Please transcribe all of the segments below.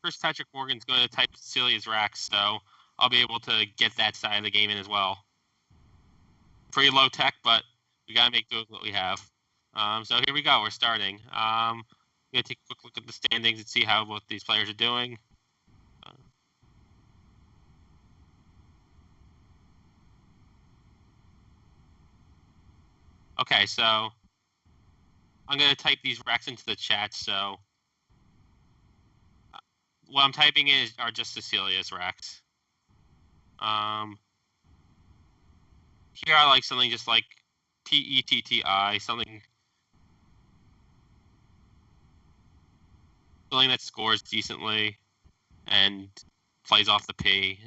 Chris Patrick Morgan's going to type Cecilia's racks, so I'll be able to get that side of the game in as well. Pretty low tech, but we got to make do with what we have. So here we go. We're starting. I'm going to take a quick look at the standings and see how both these players are doing. Okay, so I'm going to type these racks into the chat. So what I'm typing are just Cecilia's racks. Here I like something just like PETTI, something that scores decently and plays off the P.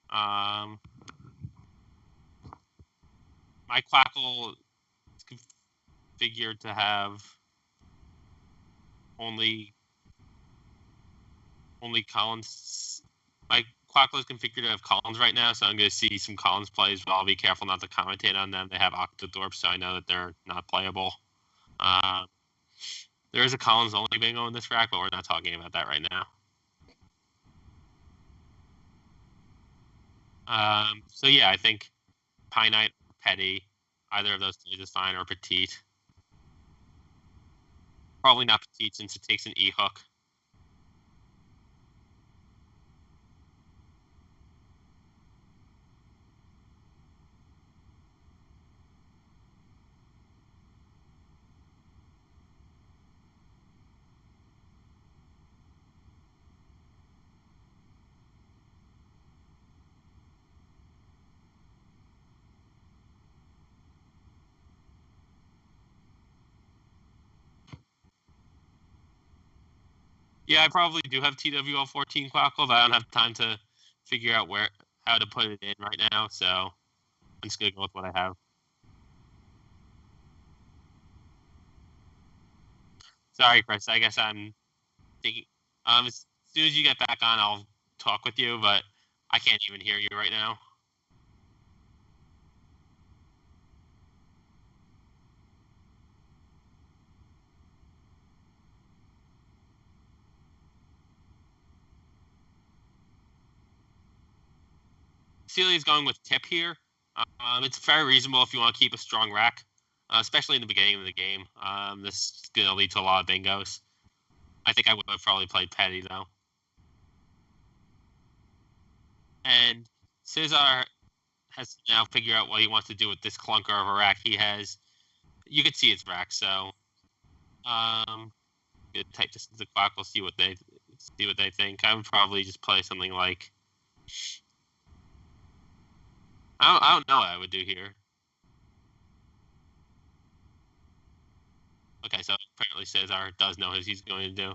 My Quackle is configured to have only Collins. My Quackle is configured to have Collins right now, so I'm going to see some Collins plays, but I'll be careful not to commentate on them. They have Octodorp, so I know that they're not playable. There is a Collins only bingo in this rack, but we're not talking about that right now. So yeah, I think Pie Knight or Petty, either of those plays is fine, or Petite. Probably not Petite since it takes an E hook. Yeah, I probably do have TWL14 Quackle, but I don't have time to figure out how to put it in right now, so I'm just going to go with what I have. Sorry, Chris. I guess I'm thinking. As soon as you get back on, I'll talk with you, but I can't even hear you right now. Celia's going with tip here. It's very reasonable if you want to keep a strong rack, especially in the beginning of the game. This is going to lead to a lot of bingos. I think I would have probably played Petty, though. And César has to now figure out what he wants to do with this clunker of a rack he has. You can see his rack, so type this into Quackle, see what they think. I would probably just play something like I don't know what I would do here. Okay, so apparently César does know what he's going to do.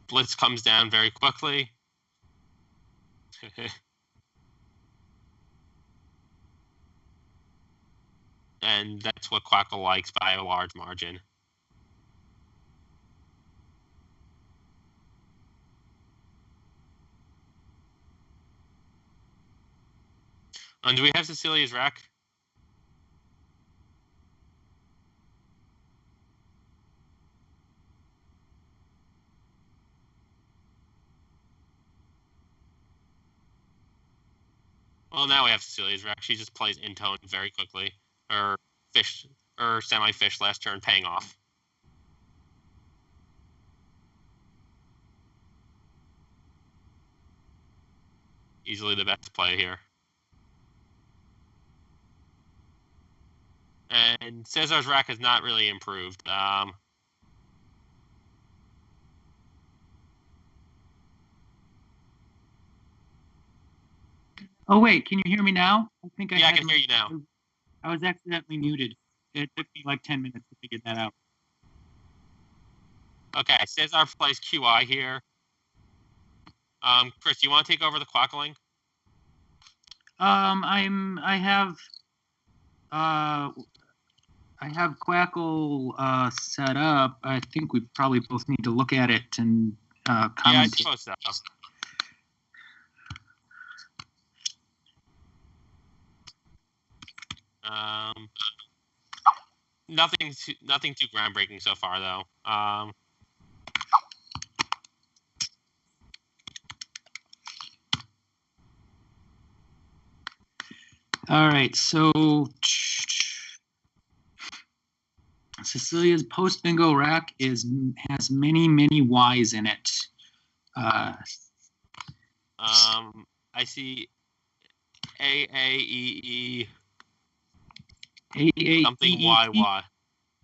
Blitz comes down very quickly. And that's what Quackle likes by a large margin. And do we have Cecilia's rack? Well, now we have Cecilia's rack. She just plays in tone very quickly. Or fish, or semi-fish last turn, paying off. Easily the best play here. And Cesar's rack has not really improved. Oh, wait, can you hear me now? I can hear you now. I was accidentally muted. It took me like 10 minutes to figure that out. Okay, Cesar plays QI here. Chris, you want to take over the quackling? I have Quackle set up. I think we probably both need to look at it and commentate. Yeah, I suppose so. Nothing too groundbreaking so far, though. All right, so Cecilia's post bingo rack has many Y's in it. I see A something Y.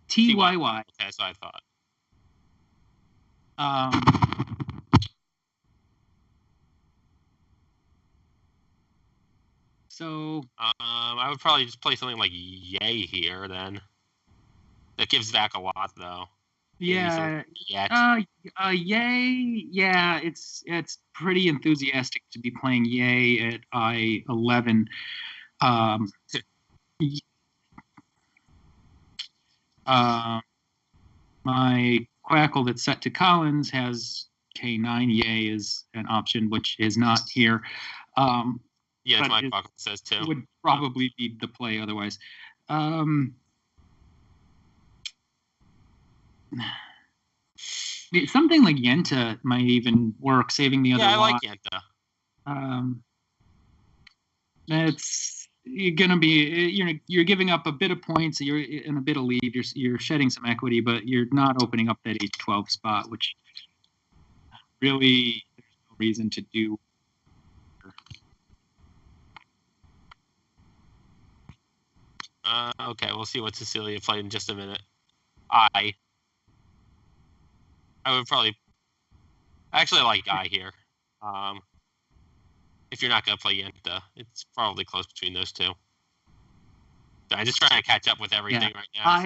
TYY. Okay, that's what I thought. So I would probably just play something like Yay here then. That gives back a lot though. Yeah. Yay. Yeah, it's pretty enthusiastic to be playing Yay at I-11. My Quackle that's set to Collins has K9 Yay as an option, which is not here. Yeah, my Quackle says too. Would probably be the play otherwise. Something like Yenta might even work, saving the other Yeah, I lot. like Yenta. You're giving up a bit of points, you're in a bit of lead, you're shedding some equity, but you're not opening up that 8-12 spot, which really there's no reason to do. Okay, we'll see what Cecilia played in just a minute. I would probably actually like I here. If you're not going to play Yenta, it's probably close between those two. So I'm just trying to catch up with everything right now.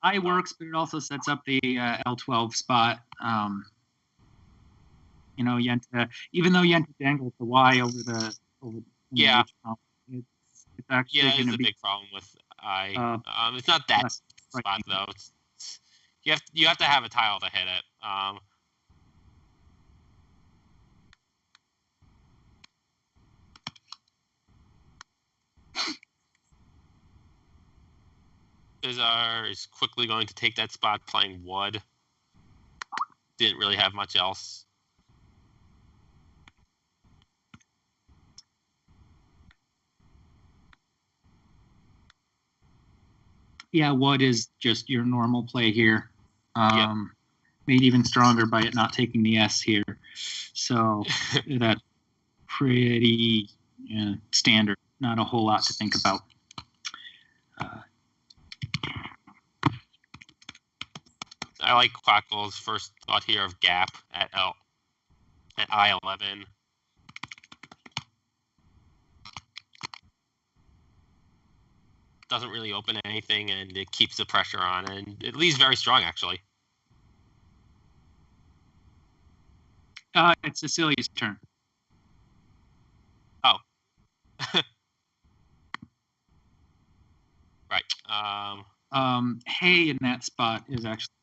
I works, but it also sets up the L12 spot. Yenta, even though Yenta dangles the Y over the yeah, it's actually going to be a big problem with I. It's not that spot though. You have to have a tile to hit it. César is quickly going to take that spot playing wood. Didn't really have much else. Yeah, wood is just your normal play here. Made even stronger by it not taking the S here. So that's pretty standard. Not a whole lot to think about. I like Quackle's first thought here of gap at I-11. Doesn't really open anything, and it keeps the pressure on, and it leaves very strong, actually. It's Cecilia's turn. Oh. Right. Hay in that spot is actually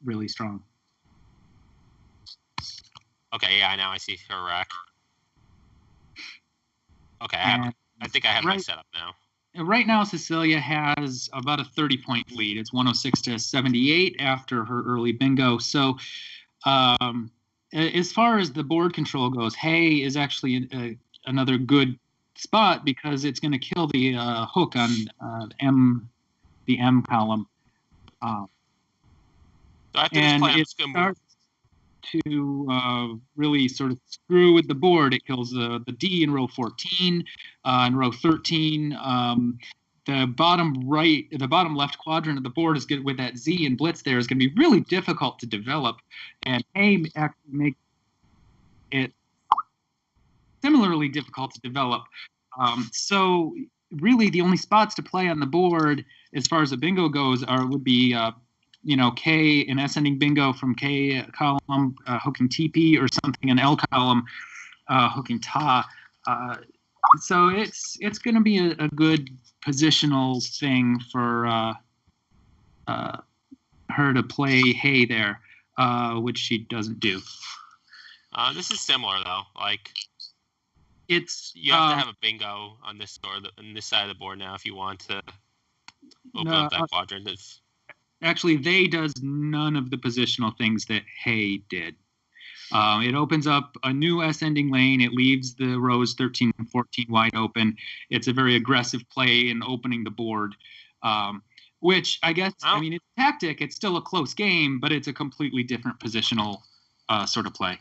really strong. Okay, yeah, now I see her rack. Okay, I think I have my setup now. Right now, Cecilia has about a 30-point lead. It's 106-78 after her early bingo. So as far as the board control goes, Hay is actually another good spot because it's going to kill the hook on the M column. So after this play, I'm just going to move to really sort of screw with the board. It kills the D in row 14. In row 13, the bottom left quadrant of the board is good with that Z and blitz there is going to be really difficult to develop, and A actually makes it similarly difficult to develop. So really the only spots to play on the board as far as the bingo goes would be K, an ascending bingo from K column, hooking TP, or something in L column. hooking ta. So it's going to be a good positional thing for her to play hay there, which she doesn't do. This is similar though. Like you have to have a bingo on this on this side of the board now if you want to open up that quadrant. Actually, they does none of the positional things that hay did. It opens up a new S-ending lane. It leaves the rows 13 and 14 wide open. It's a very aggressive play in opening the board, which I guess, I mean, it's tactic. It's still a close game, but it's a completely different positional sort of play.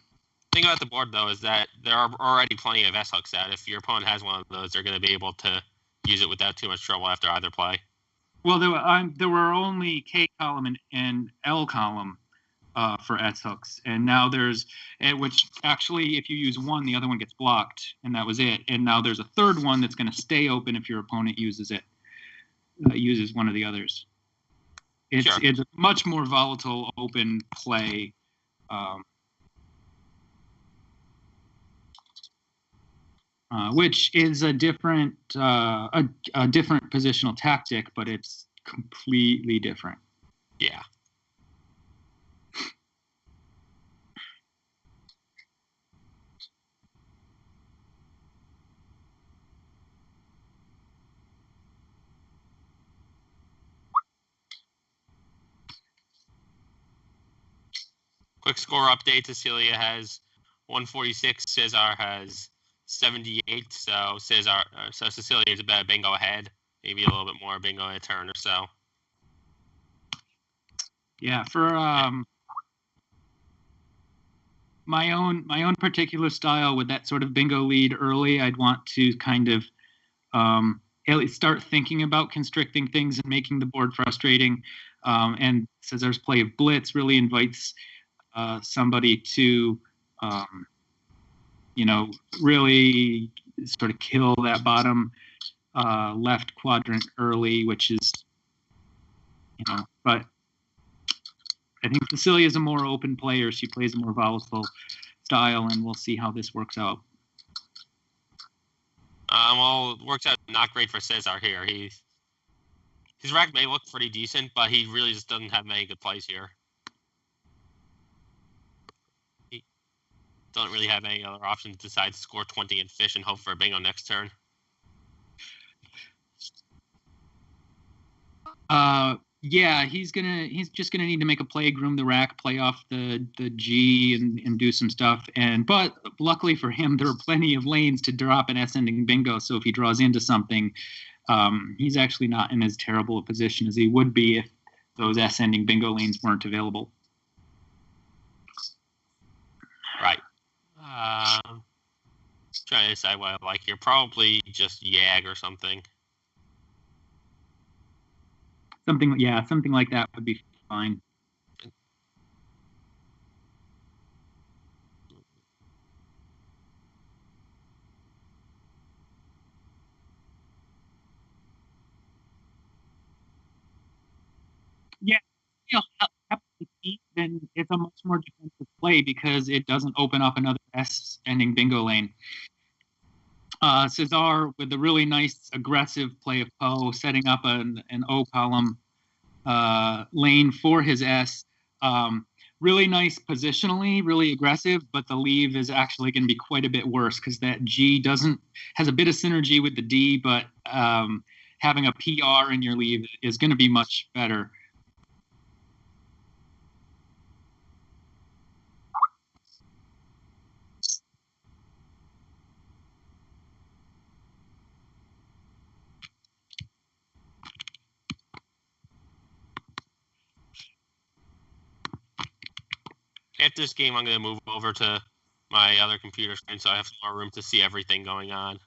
The thing about the board, though, is that there are already plenty of S-hooks out. If your opponent has one of those, they're going to be able to use it without too much trouble after either play. Well, there were only K column and L column for S-hooks, and now there's, which actually, if you use one, the other one gets blocked, and that was it. And now there's a third one that's going to stay open if your opponent uses it, uses one of the others. It's a much more volatile open play. Which is a different positional tactic, but it's completely different. Yeah. Quick score update: Cecilia has 146. César has 78. So Cecilia is about a bingo ahead. Maybe a little bit more bingo in a turn or so. Yeah, for my own particular style with that sort of bingo lead early, I'd want to kind of at least start thinking about constricting things and making the board frustrating. And Cesar's play of blitz really invites somebody to really sort of kill that bottom left quadrant early, which is, but I think Cecilia is a more open player. She plays a more volatile style, and we'll see how this works out. Well, it works out not great for César here. His rack may look pretty decent, but he really just doesn't have many good plays here. He doesn't really have any other options besides score 20 and fish and hope for a bingo next turn. Yeah, he's just gonna need to make a play, groom the rack, play off the G, and do some stuff. But luckily for him, there are plenty of lanes to drop an S-ending bingo. So if he draws into something, he's actually not in as terrible a position as he would be if those S-ending bingo lanes weren't available. Right. Trying to decide what I like here. Probably just Yag or something. Something like that would be fine. Yeah, then it's a much more defensive play because it doesn't open up another S-ending bingo lane. César with a really nice aggressive play of Poe, setting up an O column lane for his S. Really nice positionally, really aggressive, but the leave is actually going to be quite a bit worse because that G has a bit of synergy with the D, but having a PR in your leave is going to be much better. After this game, I'm going to move over to my other computer screen so I have some more room to see everything going on.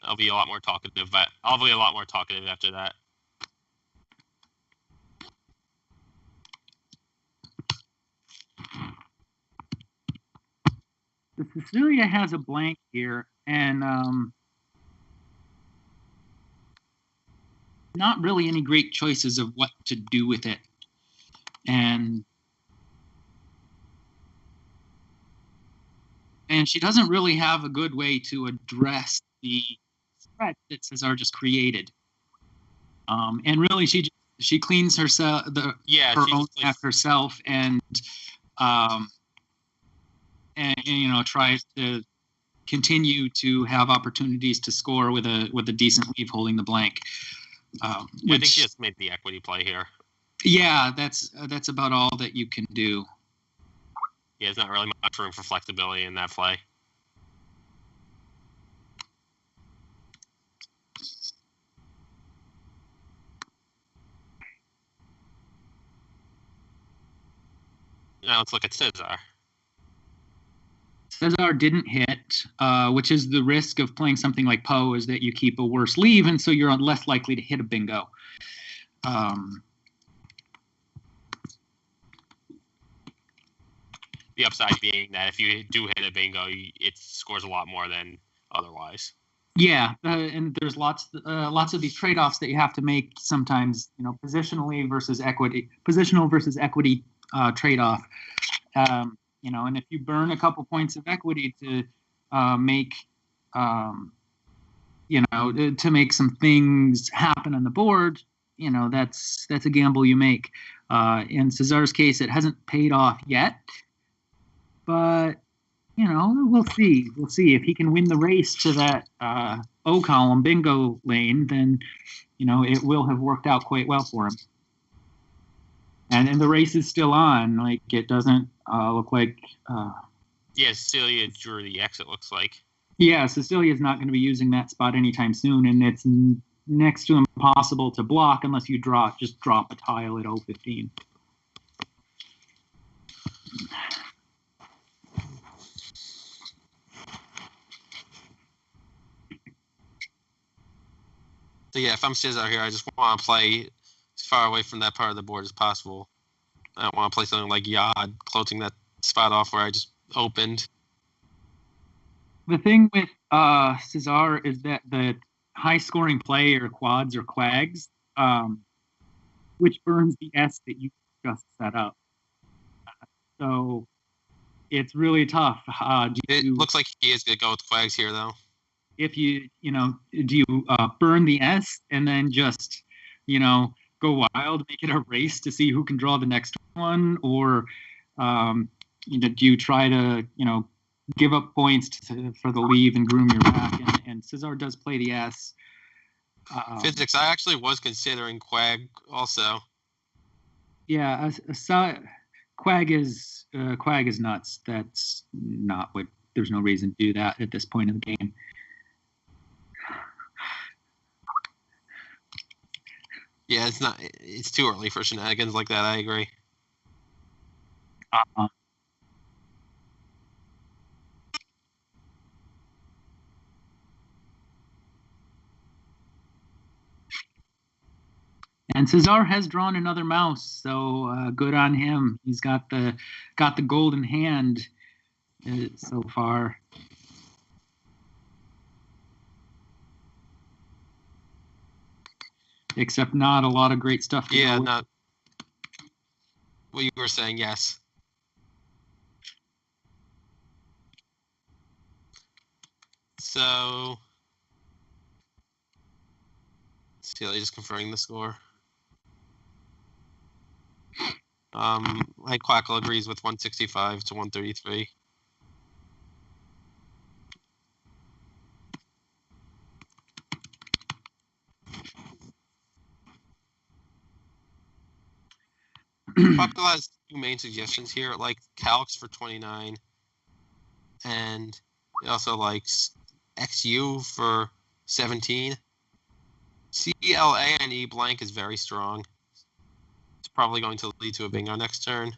I'll be a lot more talkative after that. Cecilia has a blank here, and not really any great choices of what to do with it. And and she doesn't really have a good way to address the threat that Cesar just created. And really, she cleans herself her own act herself, and tries to continue to have opportunities to score with a decent leave holding the blank. I think she just made the equity play here. Yeah, that's about all that you can do. Yeah, there's not really much room for flexibility in that play. Now let's look at Cesar. Cesar didn't hit, which is the risk of playing something like Poe, is that you keep a worse leave, and so you're less likely to hit a bingo. The upside being that if you do hit a bingo, it scores a lot more than otherwise. Yeah, and there's lots of these trade-offs that you have to make sometimes. Positional versus equity trade-off. And if you burn a couple points of equity to make some things happen on the board, that's a gamble you make. In Cesar's case, it hasn't paid off yet, but we'll see. We'll see if he can win the race to that O column bingo lane. Then it will have worked out quite well for him. And the race is still on. Like, it doesn't look like. Yeah, Cecilia drew the X, it looks like. Yeah, Cecilia's not going to be using that spot anytime soon, and it's next to impossible to block unless you drop a tile at 0-15. So yeah, if I'm Cesar here, I just want to play as far away from that part of the board as possible. I don't want to play something like Yod, closing that spot off where I just opened. The thing with Cesar is that the high-scoring play or quads or quags, which burns the S that you just set up. So it's really tough. It looks like he is going to go with quags here, though. If do you burn the S and then just, go wild, make it a race to see who can draw the next one? Or, do you try to, give up points for the leave and groom your rack? And Cesar does play the S. Physics, I actually was considering quag also. Yeah, quag is nuts. That's not what. There's no reason to do that at this point in the game. Yeah, it's too early for shenanigans like that. I agree. And Cesar has drawn another mouse, so good on him. He's got the golden hand so far. Except not a lot of great stuff. Yeah, not what you were saying. Yes. So, Cecilia just confirming the score. Quackle agrees with 165 to 133. Quackle has two main suggestions here, like Calx for 29, and it also likes XU for 17. CLA and E blank is very strong. It's probably going to lead to a bingo next turn.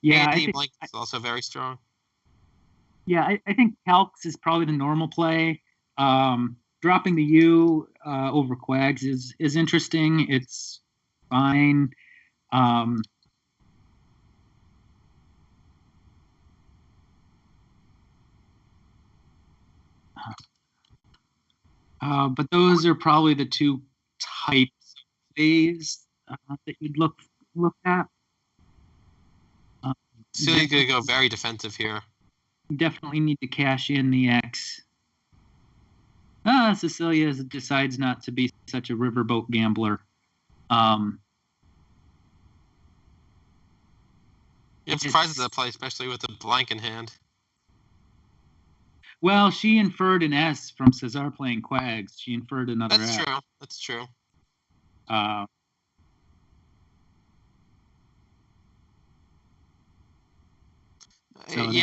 Yeah, and E blank is also very strong. Yeah, I think Calx is probably the normal play. Dropping the U over quags is interesting. It's fine. But those are probably the two types of plays that you'd look at. Cecilia's going to go very defensive here. Definitely need to cash in the X. Cecilia decides not to be such a riverboat gambler. I'm surprised at that play, especially with the blank in hand. Well, she inferred an S from César playing quags. She inferred another That's S. true. That's true. Yeah,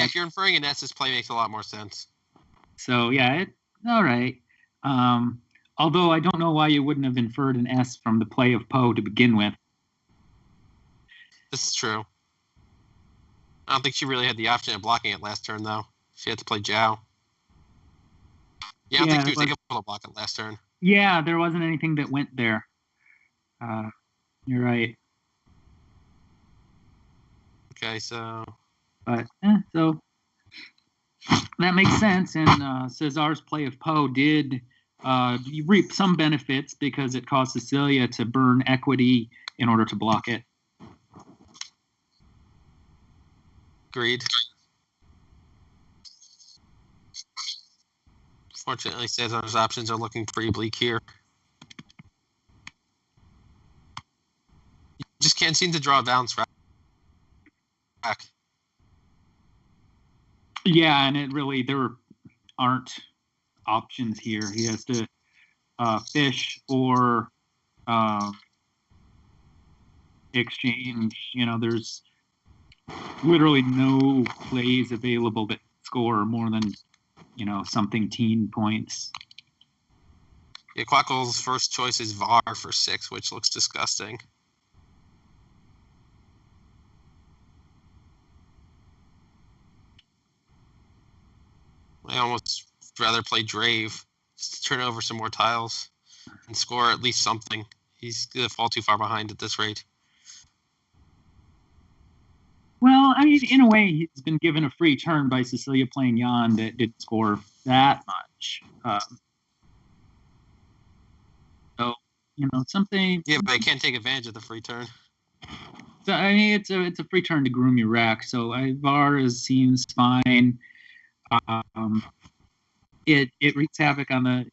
if you're inferring an S, this play makes a lot more sense. So, yeah, all right. Although I don't know why you wouldn't have inferred an S from the play of Poe to begin with. This is true. I don't think she really had the option of blocking it last turn, though. She had to play Zhao. Yeah, I don't think she was able to block it last turn. Yeah, there wasn't anything that went there. You're right. Okay, so... But, so that makes sense. And César's play of Poe did reap some benefits because it caused Cecilia to burn equity in order to block it. Agreed. Fortunately, Cesar's options are looking pretty bleak here. You just can't seem to draw a balanced rack. Yeah, and there aren't options here. He has to fish or exchange. There's literally no plays available that score more than something teen points. Yeah, Quackle's first choice is VAR for 6, which looks disgusting. I almost rather play Drave, just to turn over some more tiles and score at least something. He's going to fall too far behind at this rate. Well, I mean, in a way, he's been given a free turn by Cecilia playing Jan that didn't score that much. So, something... Yeah, but I can't take advantage of the free turn. So, I mean, it's a free turn to groom your rack. So, VAR seems fine. It wreaks havoc on the,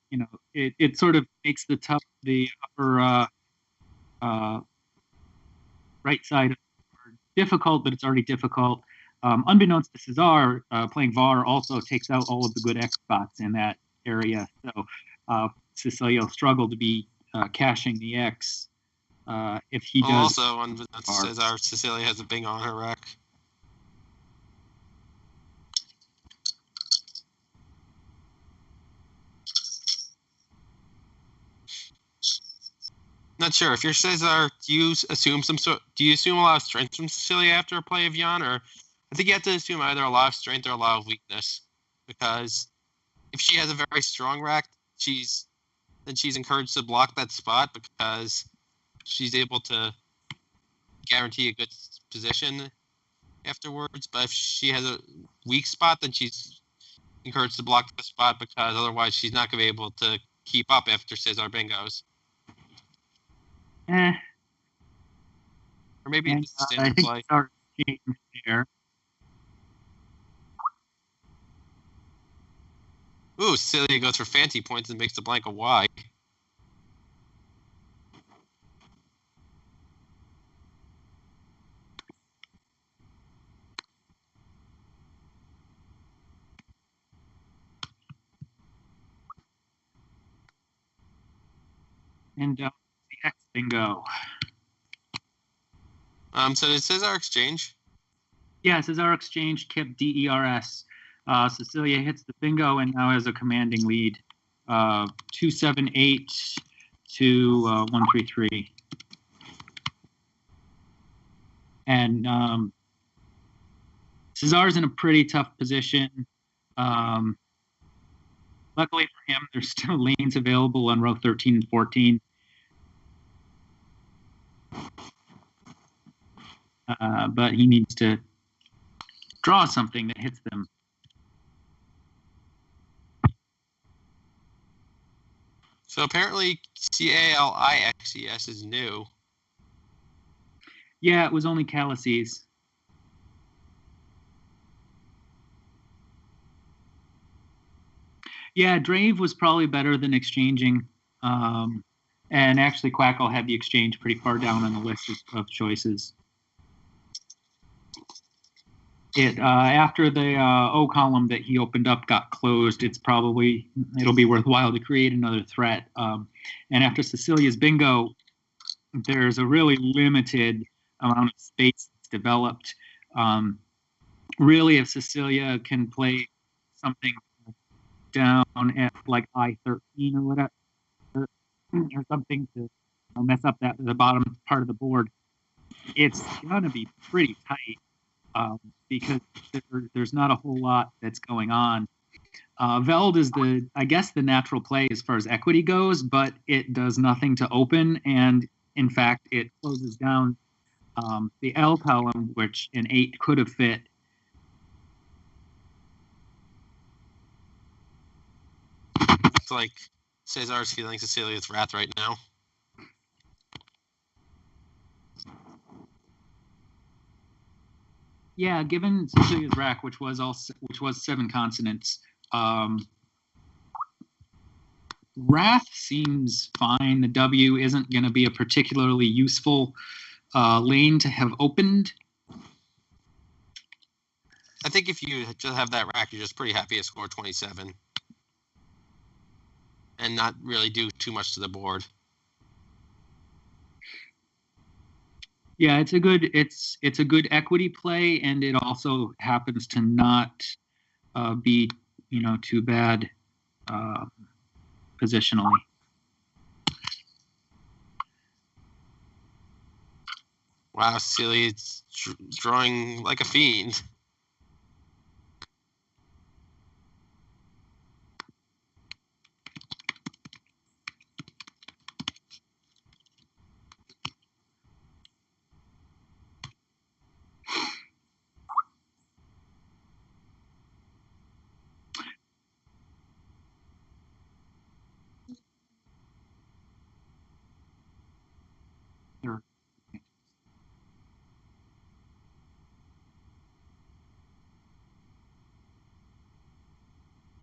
it sort of makes the upper right side of difficult, but it's already difficult. Unbeknownst to César, playing VAR also takes out all of the good X spots in that area. So Cecilia will struggle to be cashing the X if he does. Also, unbeknownst to César, Cecilia has a bing on her rack. Not sure. If you're César, do you assume a lot of strength from Cecilia after a play of Jan, or I think you have to assume either a lot of strength or a lot of weakness, because if she has a very strong rack, she's encouraged to block that spot because she's able to guarantee a good position afterwards. But if she has a weak spot, then she's encouraged to block the spot because otherwise she's not going to be able to keep up after César bingos. Or maybe it's a standard play. There. Ooh, Cecilia goes for fancy points and makes the blank a Y. And the X bingo. So did César exchange? Yeah, César exchange kept DERS. Cecilia hits the bingo and now has a commanding lead. 278 to 133. And César's in a pretty tough position. Luckily for him, there's still lanes available on row 13 and 14. But he needs to draw something that hits them. So apparently CALIXES is new. Yeah, it was only Calices. Yeah, Drave was probably better than exchanging. And actually, Quackle had the exchange pretty far down on the list of choices. After the O column that he opened up got closed, it'll be worthwhile to create another threat. And after Cecilia's bingo, there's a really limited amount of space that's developed. Really, if Cecilia can play something down at like I-13 or whatever, or something to mess up the bottom part of the board, it's gonna be pretty tight because there's not a whole lot that's going on. Veld is the natural play as far as equity goes, but it does nothing to open, and in fact, it closes down the L column, which an 8 could have fit. It's like Cesar's feeling Cecilia's wrath right now. Yeah, given Cecilia's rack, which was 7 consonants, wrath seems fine. The W isn't going to be a particularly useful lane to have opened. I think if you just have that rack, you're just pretty happy to score 27 and not really do too much to the board. Yeah, it's a good equity play, and it also happens to not be too bad positionally. Wow, Cecilia's drawing like a fiend.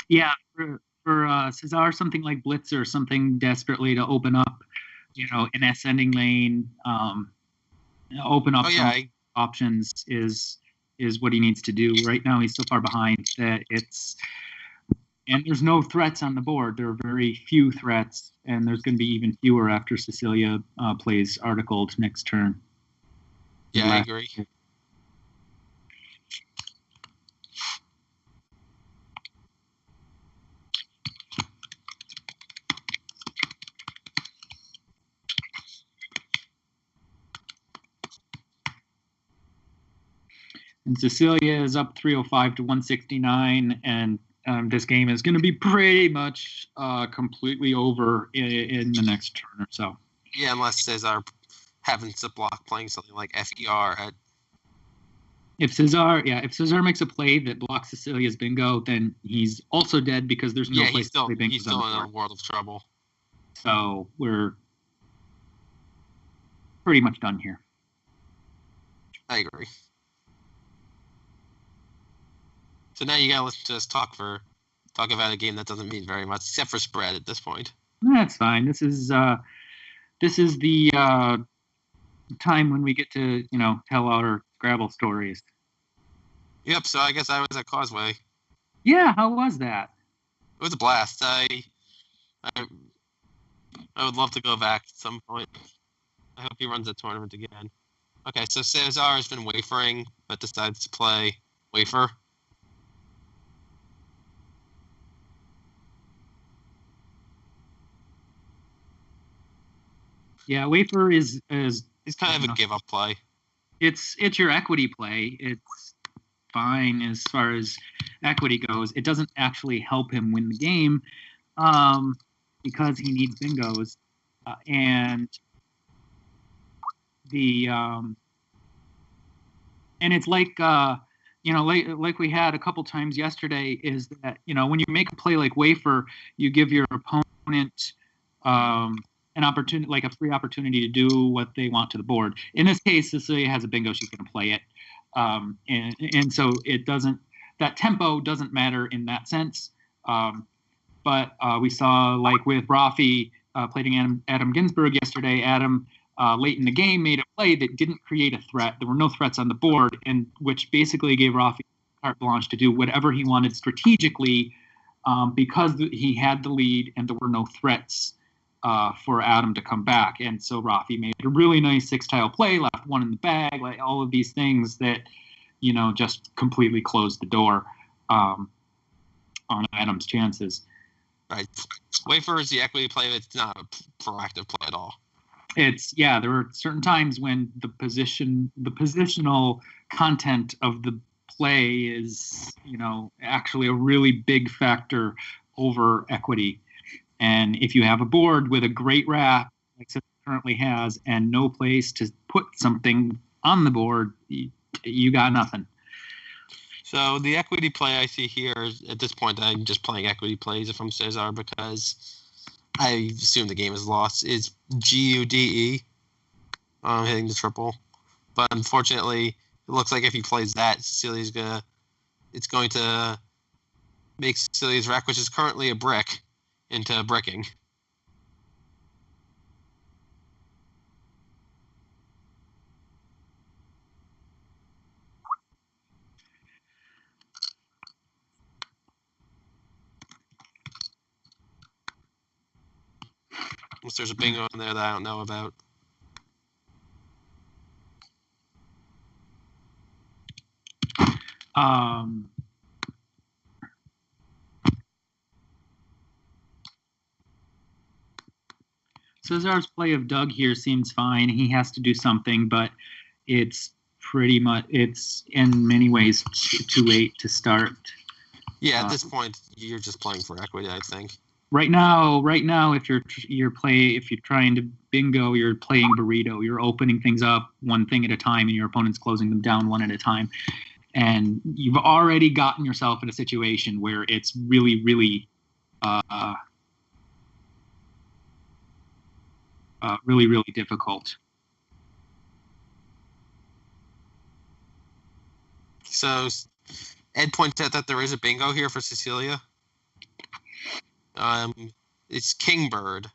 Yeah, for Cesar, something like Blitzer, something desperately to open up, an ascending lane, open up options is what he needs to do. Right now, he's so far behind that and there's no threats on the board. There are very few threats, and there's going to be even fewer after Cecilia plays Articled next turn. Yeah, I agree. And Cecilia is up 305 to 169, and this game is going to be pretty much completely over in the next turn or so. Yeah, unless Cesar happens to block playing something like FER. If Cesar makes a play that blocks Cecilia's bingo, then he's also dead because there's no place to play bingo. He's still in a world of trouble. So we're pretty much done here. I agree. So now you gotta listen to us talk about a game that doesn't mean very much, except for spread at this point. That's fine. This is the time when we get to tell our Scrabble stories. Yep. So I guess I was at Causeway. Yeah. How was that? It was a blast. I would love to go back at some point. I hope he runs the tournament again. Okay, so Cesar has been wafering, but decides to play wafer. Yeah, wafer is It's kind of a give up play. It's your equity play. It's fine as far as equity goes. It doesn't actually help him win the game because he needs bingos, and it's like like we had a couple times yesterday, is that when you make a play like wafer, you give your opponent an opportunity, like a free opportunity to do what they want to the board. In this case, Cecilia has a bingo; she's going to play it, and so it doesn't. That tempo doesn't matter in that sense, but but we saw, like with Rafi playing Adam Ginsberg yesterday, Adam late in the game made a play that didn't create a threat. There were no threats on the board, and which basically gave Rafi carte blanche to do whatever he wanted strategically because he had the lead and there were no threats for Adam to come back. And so Rafi made a really nice 6-tile play, left one in the bag, like all of these things that, just completely closed the door on Adam's chances. Right. Wafer is the equity play that's not a proactive play at all. There are certain times when the positional content of the play is, actually a really big factor over equity. And if you have a board with a great wrap, like Cecilia currently has, and no place to put something on the board, you got nothing. So the equity play I see here, at this point, I'm just playing equity plays if I'm César because I assume the game is lost, is GUDE, hitting the triple. But unfortunately, it looks like if he plays that, it's going to make Cecilia's rack, which is currently a brick, into bricking. Unless there's a bingo in there that I don't know about. Cesar's play of Doug here seems fine. He has to do something, but it's in many ways too late to start. Yeah, at this point, you're just playing for equity, I think. Right now, if you're trying to bingo, you're playing burrito. You're opening things up one thing at a time, and your opponent's closing them down one at a time. And you've already gotten yourself in a situation where it's really, really, really, really difficult. So Ed points out that there is a bingo here for Cecilia. It's Kingbird.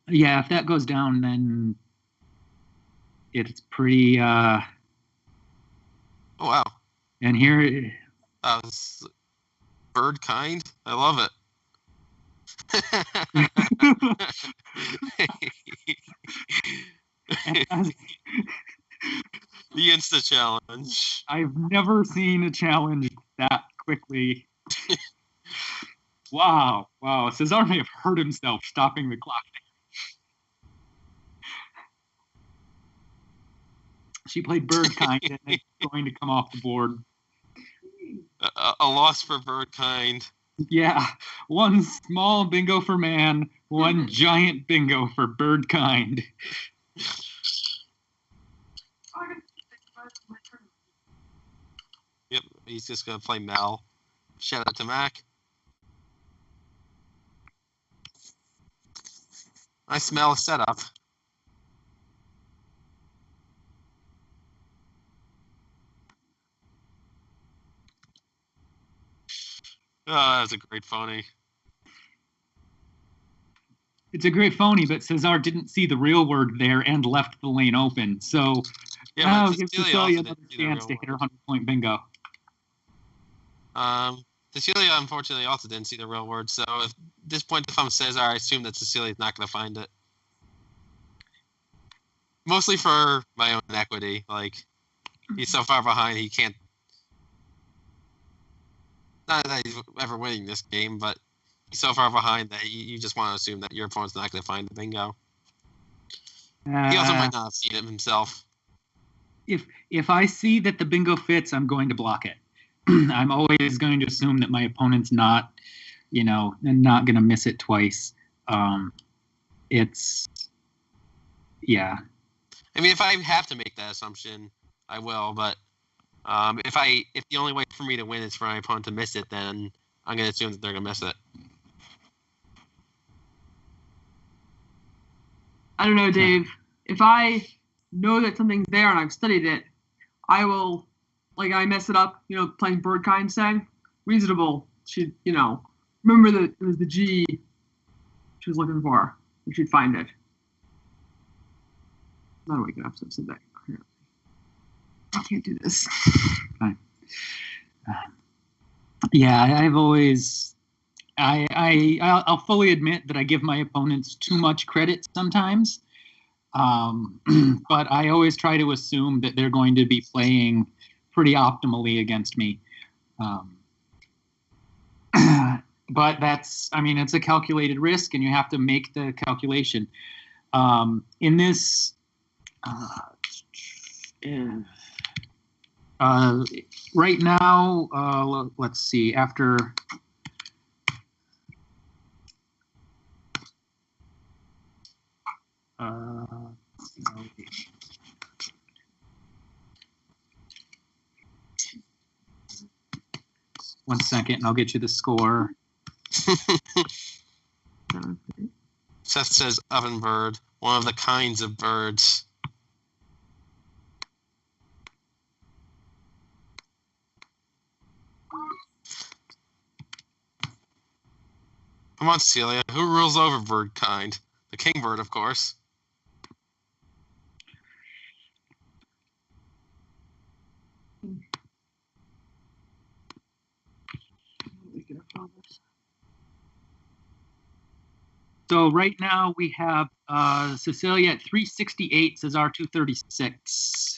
Yeah, if that goes down, then it's pretty. Oh wow! And here, bird kind. I love it. The Insta challenge. I've never seen a challenge that quickly. Wow. Cesar may have hurt himself stopping the clock. She played bird kind, and it's going to come off the board. A loss for bird kind. Yeah. One small bingo for man, one giant bingo for bird kind. Yep, he's just going to play Mel. Shout out to Mac. I smell a setup. Oh, that was a great phony. It's a great phony, but Cesar didn't see the real word there and left the lane open. So now gives Cecilia another chance to hit her 100-point bingo. Cecilia, unfortunately, also didn't see the real word. So at this point, if I'm Cesar, I assume that Cecilia's not going to find it. Mostly for my own equity. Like, he's so far behind, he can't. Not that he's ever winning this game, but he's so far behind that you just want to assume that your opponent's not going to find the bingo. He also might not have seen it himself. If I see that the bingo fits, I'm going to block it. I'm always going to assume that my opponent's not going to miss it twice. Yeah. I mean, if I have to make that assumption, I will. But if the only way for me to win is for my opponent to miss it, then I'm going to assume that they're going to miss it. I don't know, Dave. If I know that something's there and I've studied it, I will like I messed it up, playing bird kind say. Reasonable. She'd, remember that it was the G she was looking for. And she'd find it. Not a waking up, so that. I can't do this. Fine. Yeah, I've always, I'll fully admit that I give my opponents too much credit sometimes, but I always try to assume that they're going to be playing pretty optimally against me. But it's a calculated risk, and you have to make the calculation. In this, right now, let's see, after one second, and I'll get you the score. Seth says ovenbird, one of the kinds of birds. Come on, Cecilia. Who rules over bird kind? The kingbird, of course. So right now we have Cecilia at 368, Cesar 236.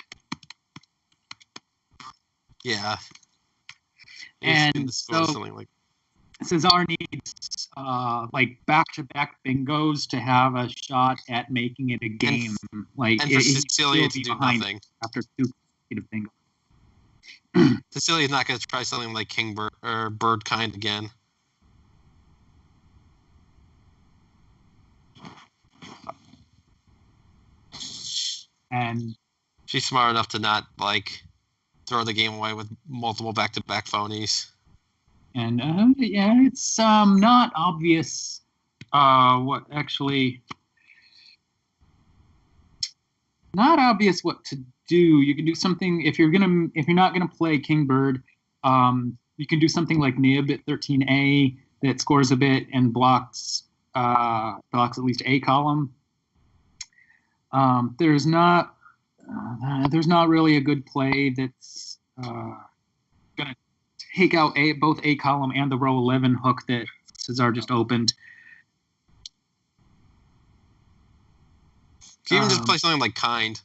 Yeah. And so something Cesar needs back-to-back bingos to have a shot at making it a game. And for Cecilia to do nothing after 2 consecutive bingos. Cecilia's not going to try something like kingbird or bird kind again. And she's smart enough to not throw the game away with multiple back-to-back phonies. And it's not obvious what to do. You can do something if you're not gonna play kingbird. You can do something like nib at 13A that scores a bit and blocks at least a column. There's not really a good play that's gonna take out both a column and the row 11 hook that Cesar just opened. Can you even just play something like kind?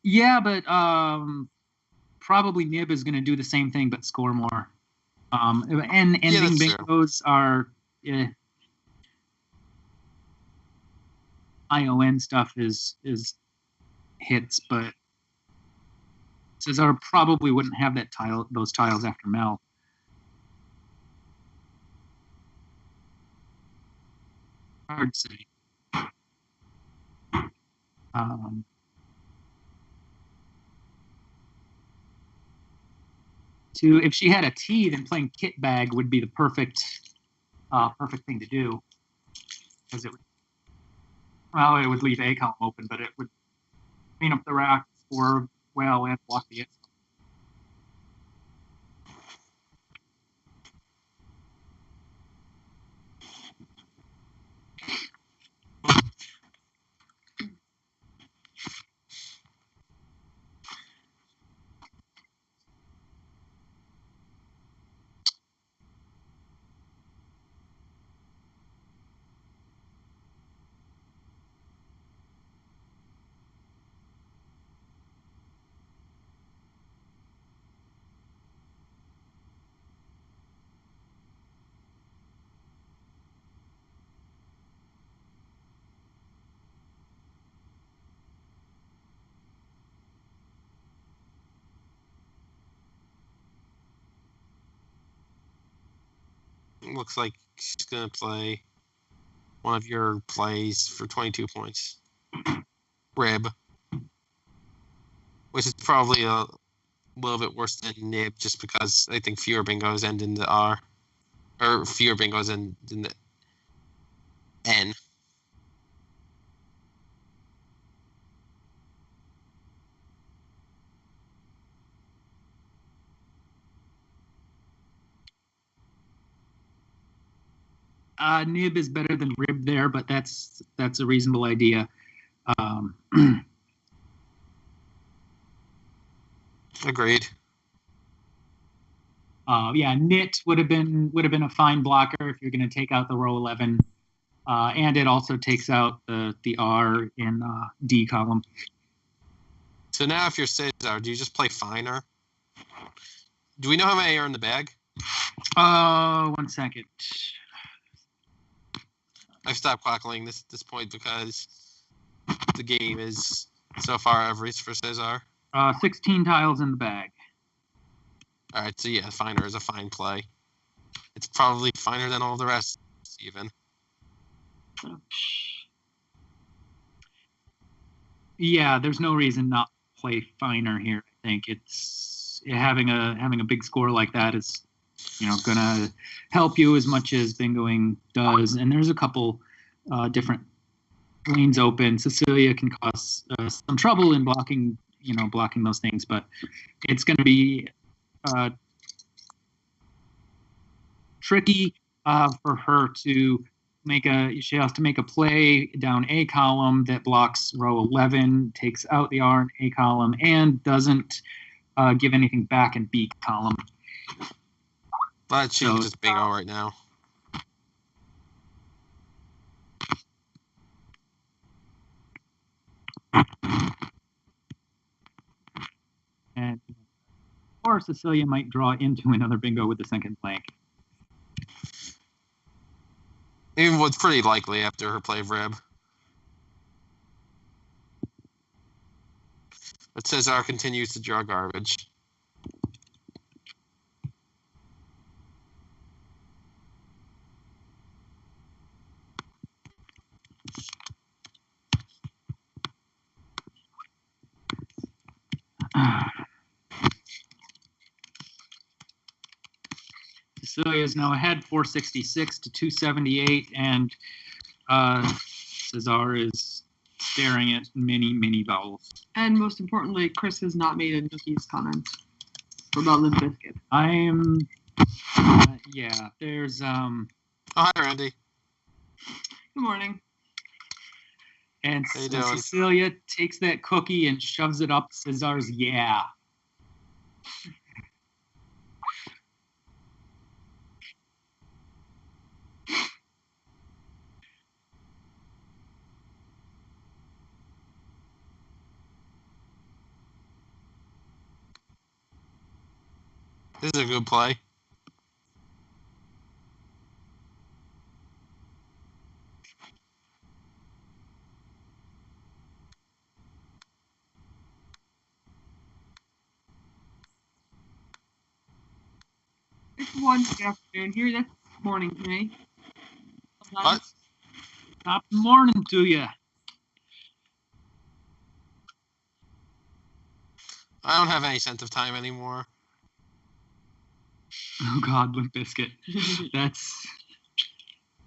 Yeah, but probably nib is going to do the same thing but score more. And ending bingos are ION stuff is hits, but Cesar probably wouldn't have those tiles after Mel. Hard to say. If she had a T, then playing kit bag would be the perfect thing to do, because it would leave a column open, but it would clean up the rack, score well, and block the exit. Looks like she's going to play one of your plays for 22 points. Rib. Which is probably a little bit worse than nib, just because I think fewer bingos end in the R. Or fewer bingos end in the N. Nib is better than rib there, but that's a reasonable idea. Agreed. Yeah, knit would have been a fine blocker if you're going to take out the row 11, and it also takes out the R in D column. So now, if you're César, do you just play finer? Do we know how many are in the bag? 1 second. I've stopped clockling this point because the game is so far average for César. 16 tiles in the bag. All right, so yeah, finer is a fine play. It's probably finer than all the rest, even. Yeah, there's no reason not to play finer here. I think it's having a big score like that is, gonna help you as much as bingoing does. And there's a couple different lanes open. Cecilia can cause some trouble in blocking those things, but it's going to be tricky for her to she has to make a play down A column that blocks row 11, takes out the R in A column, and doesn't give anything back in B column. But she can just bingo right now. And or Cecilia might draw into another bingo with the second blank. Even what's pretty likely after her play of rib. But César continues to draw garbage. Cecilia is now ahead 466 to 278, and César is staring at many vowels. And most importantly, Chris has not made a Nookie's comment about Limp Bizkit. I'm yeah, there's Oh, hi, Randy. Good morning. And How you doing? Cecilia takes that cookie and shoves it up César's yeah. This is a good play. It's 1 good afternoon here. That's morning to me. What? Top morning to you. I don't have any sense of time anymore. Oh God, Limp Bizkit. That's.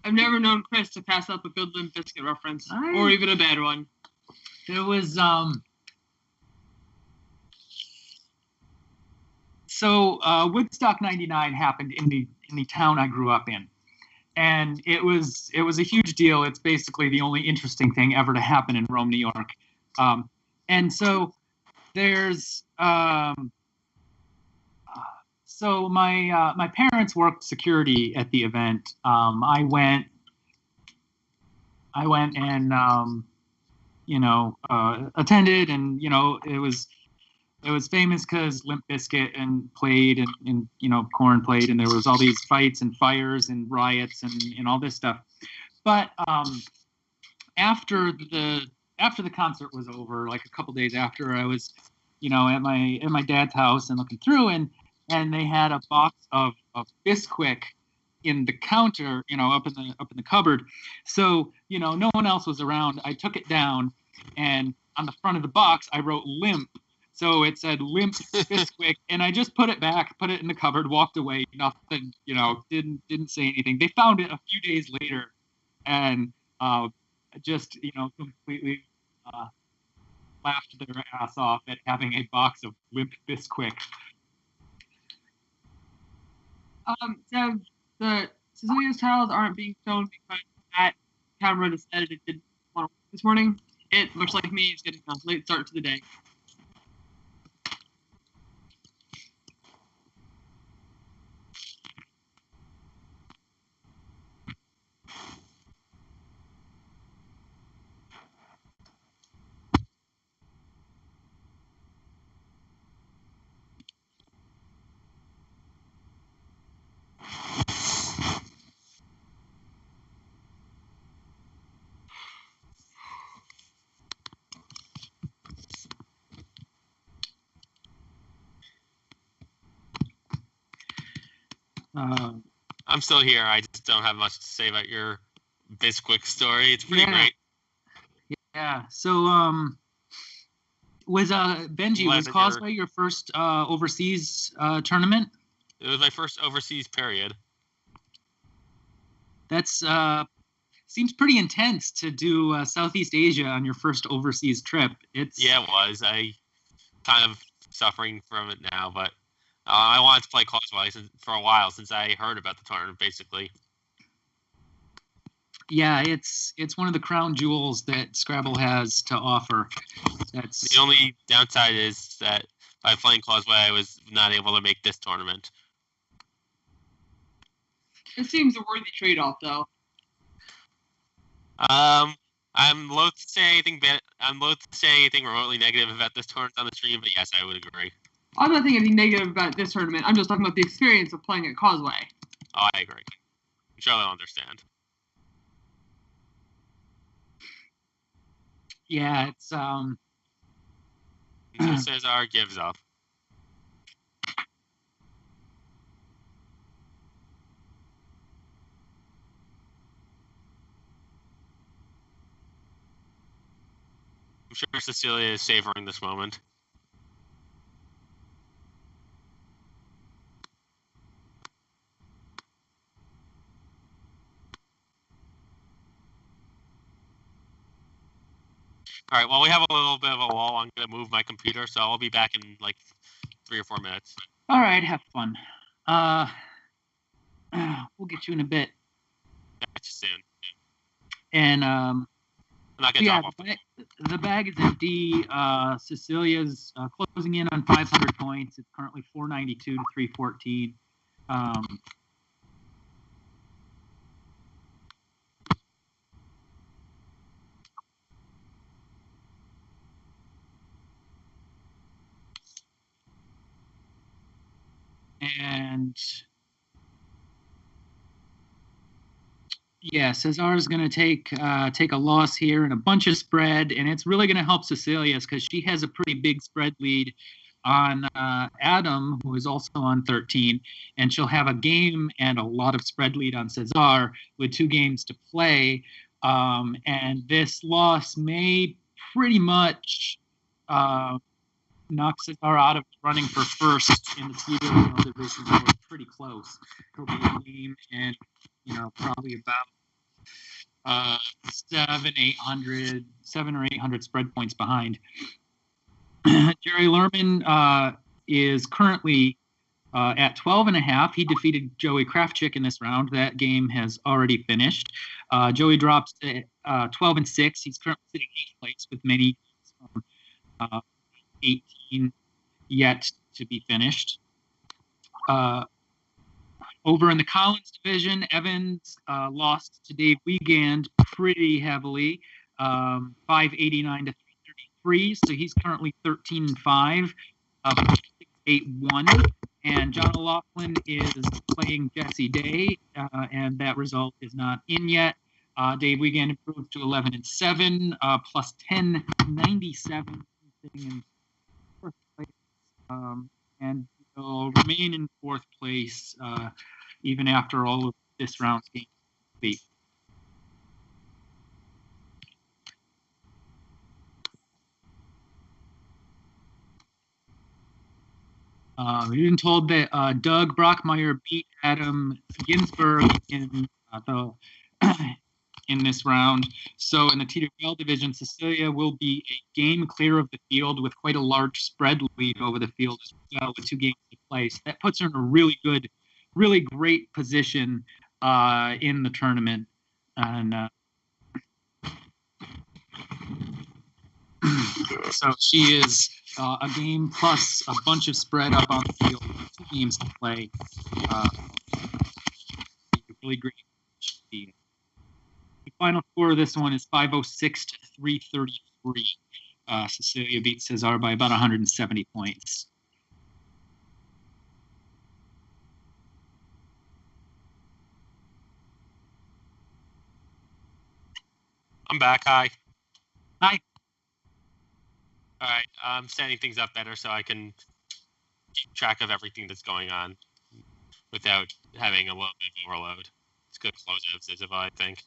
I've never known Chris to pass up a good Limp Bizkit reference, or even a bad one. There was So Woodstock '99 happened in the town I grew up in, and it was a huge deal. It's basically the only interesting thing ever to happen in Rome, New York. And so there's so my parents worked security at the event. I went and attended, and it was famous because Limp Bizkit and played, and Korn played, and there was all these fights and fires and riots and all this stuff. But after the concert was over, like a couple days after, I was at my dad's house and looking through, and they had a box of Bisquick in the counter, up in the cupboard. So no one else was around. I took it down, and on the front of the box I wrote Limp. So it said Limp Bisquick, and I just put it back, put it in the cupboard, walked away. Nothing, didn't say anything. They found it a few days later, and just completely laughed their ass off at having a box of Limp Bisquick. So the Cecilia's tiles aren't being shown because that camera decided it didn't want to work this morning. It, much like me, is getting a late start to the day. I'm still here. I just don't have much to say about your Bisquick story. It's pretty great. Yeah. So, was Benji, was Causeway your first overseas tournament? It was my first overseas period. That's seems pretty intense to do Southeast Asia on your first overseas trip. Yeah, it was. I kind of suffering from it now, but I wanted to play Causeway for a while since I heard about the tournament, basically. Yeah, it's one of the crown jewels that Scrabble has to offer. That's the only downside is that by playing Causeway, I was not able to make this tournament. It seems a worthy trade-off, though. I'm loath to say anything bad. I'm loath to say anything remotely negative about this tournament on the stream, but yes, I would agree. I'm not thinking anything negative about this tournament. I'm just talking about the experience of playing at Causeway. Oh, I agree. I'm sure they'll understand. Yeah, it's Cesar gives up. I'm sure Cecilia is savoring this moment. All right, well, we have a little bit of a lull. I'm going to move my computer, so I'll be back in like 3 or 4 minutes. All right, have fun. We'll get you in a bit. Catch you soon. And I'm not gonna drop off. The bag is empty. Cecilia's closing in on 500 points. It's currently 492 to 314. And yeah, Cesar is going to take a loss here and a bunch of spread, and it's really going to help Cecilia's because she has a pretty big spread lead on Adam, who is also on 13, and she'll have a game and a lot of spread lead on Cesar with 2 games to play. And this loss may pretty much knock Cesar out of running for first in the TWO division. So it's pretty close. It'll be a game and, probably about 7 or 800 spread points behind. Jerry Lerman is currently at 12.5. He defeated Joey Kraftchick in this round. That game has already finished. Joey drops to 12-6. He's currently sitting 8th place with many 18 yet to be finished. Over in the Collins division, Evans lost to Dave Wiegand pretty heavily, 589 to 333. So he's currently 13-5, 681. And John O'Loughlin is playing Jesse Day, and that result is not in yet. Dave Wiegand improved to 11-7, plus 1097, in fourth place, and will remain in 4th place even after all of this round's game. We've been told that Doug Brockmeyer beat Adam Ginsburg in in this round. So in the TWL division, Cecilia will be a game clear of the field with quite a large spread lead over the field as well with 2 games to play. So that puts her in a really great position in the tournament, and so she is a game plus a bunch of spread up on the field, 2 games to play. Really great. The final score of this one is 506 to 333. Cecilia beats César by about 170 points. I'm back. Hi. Hi. All right. I'm setting things up better so I can keep track of everything that's going on without having a little bit of overload. It's good close out of Zizava, I think.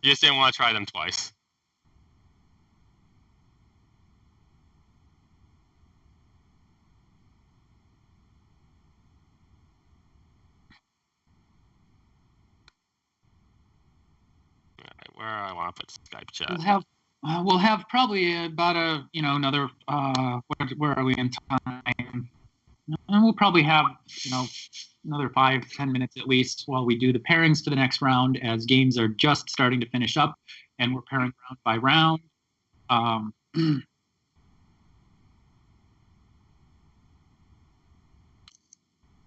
You just didn't want to try them twice. All right, where I want to put Skype chat. We'll have probably about another where are we in time? And we'll probably have another 5-10 minutes at least while we do the pairings for the next round, as games are just starting to finish up and we're pairing round by round.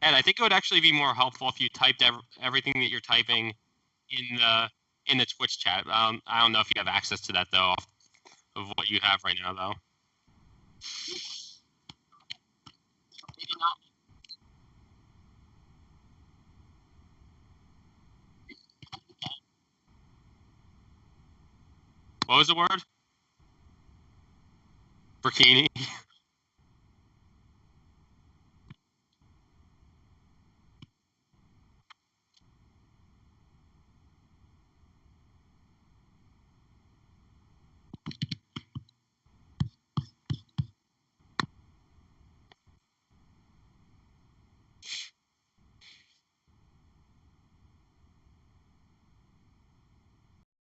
Ed, I think it would actually be more helpful if you typed everything that you're typing in the Twitch chat. I don't know if you have access to that though, of what you have right now though. Maybe not. What was the word? Burkini.